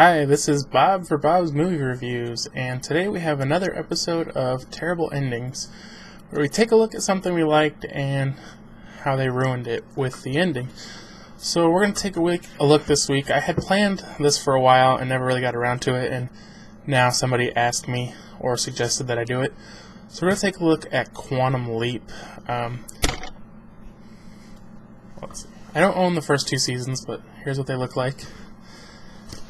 Hi, this is Bob for Bob's Movie Reviews, and today we have another episode of Terrible Endings, where we take a look at something we liked and how they ruined it with the ending. So we're going to take a look this week. I had planned this for a while and never really got around to it, and now somebody asked me or suggested that I do it. So we're going to take a look at Quantum Leap. Let's see. I don't own the first two seasons, but here's what they look like.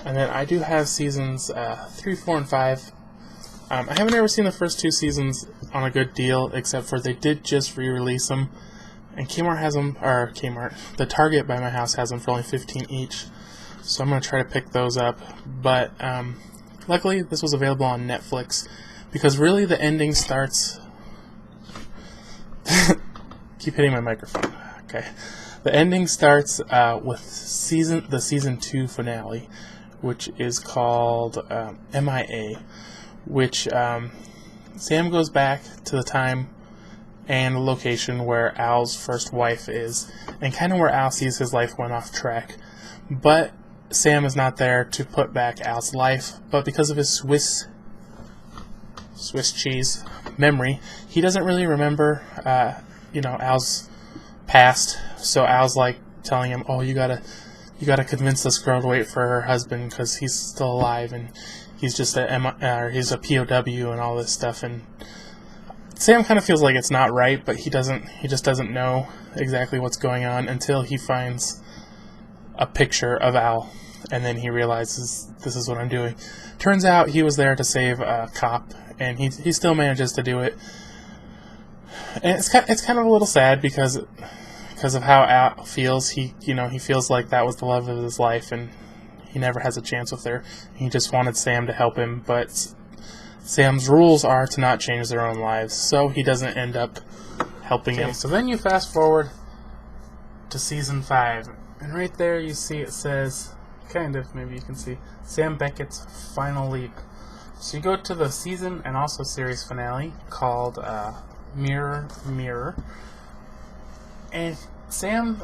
And then I do have seasons 3, 4, and 5. I haven't ever seen the first two seasons on a good deal, except for they did just re-release them. And Kmart has them, or Kmart, the Target by my house has them for only $15 each. So I'm going to try to pick those up. But luckily, this was available on Netflix, because really the ending starts... Keep hitting my microphone. Okay. The ending starts with the season 2 finale, which is called MIA, which Sam goes back to the time and location where Al's first wife is, and kind of where Al sees his life went off track. But Sam is not there to put back Al's life, but because of his Swiss cheese memory, he doesn't really remember, Al's past. So Al's like telling him, "Oh, you gotta convince this girl to wait for her husband because he's still alive and he's just he's a POW and all this stuff." And Sam kind of feels like it's not right, but he just doesn't know exactly what's going on until he finds a picture of Al, and then he realizes, this is what I'm doing. Turns out he was there to save a cop, and he still manages to do it. And it's kind of a little sad because of how Al feels. He feels like that was the love of his life, and he never has a chance with her. He just wanted Sam to help him, but Sam's rules are to not change their own lives, so he doesn't end up helping him. So then you fast forward to season 5, and right there you see it says, maybe you can see, Sam Beckett's Final Leap. So you go to the season and also series finale called Mirror, Mirror. And Sam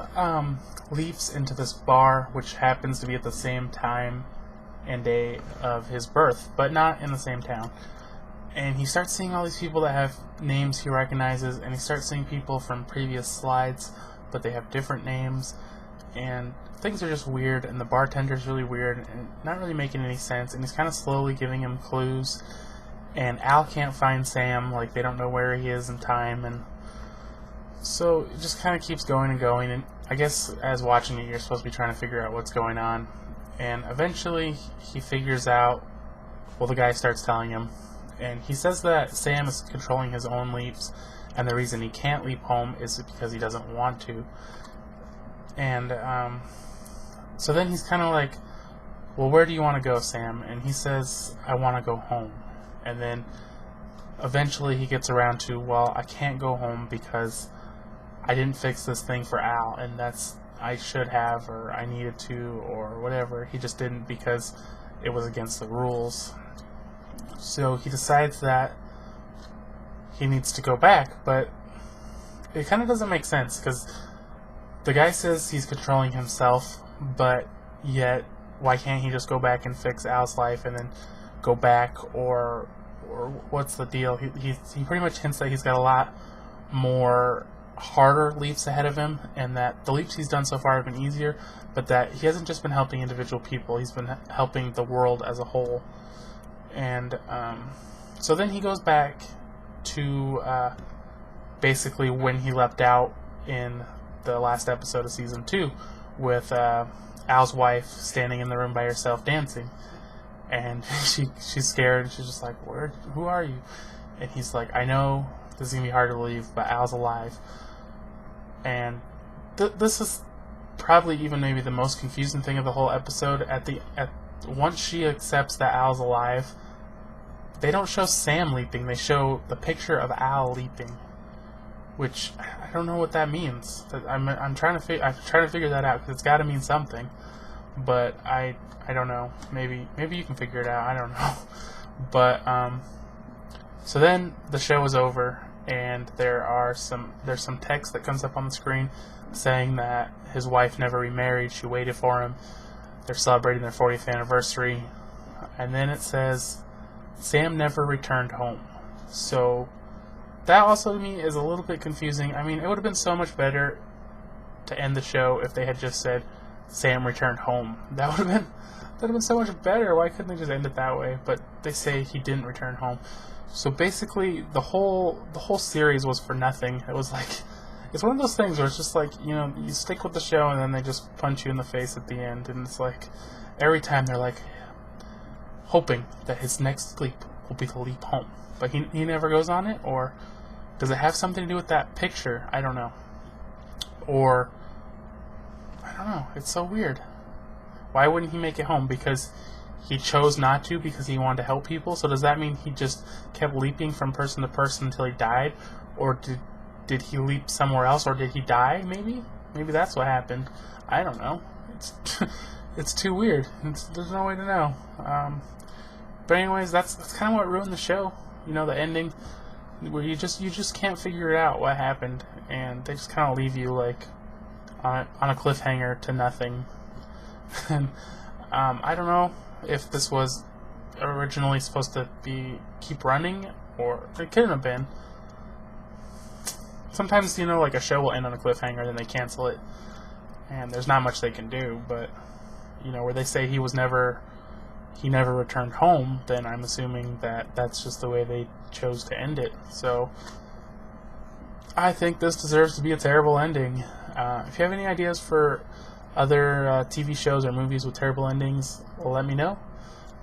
leaps into this bar, which happens to be at the same time and day of his birth, but not in the same town. And he starts seeing all these people that have names he recognizes, and he starts seeing people from previous slides, but they have different names, and things are just weird, and the bartender's really weird, and not really making any sense, and he's kind of slowly giving him clues, and Al can't find Sam, like they don't know where he is in time, and so it just kind of keeps going and going, and I guess as watching it, you're supposed to be trying to figure out what's going on. And eventually, he figures out, the guy starts telling him, and he says that Sam is controlling his own leaps, and the reason he can't leap home is because he doesn't want to. And so then he's kind of like, "Well, where do you want to go, Sam?" And he says, "I want to go home." And then eventually he gets around to, "Well, I can't go home because I didn't fix this thing for Al, and I should have, or I needed to, or whatever. He just didn't because it was against the rules." So he decides that he needs to go back, but it kind of doesn't make sense, because the guy says he's controlling himself, but yet why can't he just go back and fix Al's life and then go back, or what's the deal? He pretty much hints that he's got a lot more harder leaps ahead of him, and that the leaps he's done so far have been easier, but that he hasn't just been helping individual people, he's been helping the world as a whole. And so then he goes back to basically when he left out in the last episode of season 2 with Al's wife standing in the room by herself dancing, and she's scared, and she's just like, who are you? And he's like, "I know this is going to be hard to believe, but Al's alive." And this is probably even maybe the most confusing thing of the whole episode. Once she accepts that Al's alive, they don't show Sam leaping. They show the picture of Al leaping, which I don't know what that means. I'm trying to figure that out, because it's got to mean something. But I don't know. Maybe you can figure it out. I don't know. But so then the show is over, and there's some text that comes up on the screen saying that his wife never remarried. She waited for him they're celebrating their 40th anniversary, and then it says Sam never returned home. So that also to me is a little bit confusing. I mean, it would have been so much better to end the show if they had just said Sam returned home. That would have been so much better. Why couldn't they just end it that way? But they say he didn't return home. So basically, the whole series was for nothing. It was like, it's one of those things where it's just like, you know, you stick with the show and then they just punch you in the face at the end, and it's like every time they're like hoping that his next leap will be the leap home, but he never goes on it. Or does it have something to do with that picture? I don't know. Or I don't know. It's so weird. Why wouldn't he make it home? Because he chose not to because he wanted to help people? So does that mean he just kept leaping from person to person until he died? Or did he leap somewhere else? Or did he die, maybe? Maybe that's what happened. I don't know. It's too weird. There's no way to know. But anyways, that's kind of what ruined the show. You know, the ending, where you just can't figure it out what happened. And they just kind of leave you, like, on a cliffhanger to nothing. And I don't know if this was originally supposed to keep running, or it couldn't have been. Sometimes, you know, like a show will end on a cliffhanger, then they cancel it, and there's not much they can do. But, you know, where they say he never returned home, then I'm assuming that that's just the way they chose to end it. So I think this deserves to be a terrible ending. If you have any ideas for other TV shows or movies with terrible endings, let me know.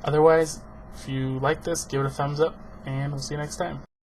Otherwise, if you like this, give it a thumbs up, and we'll see you next time.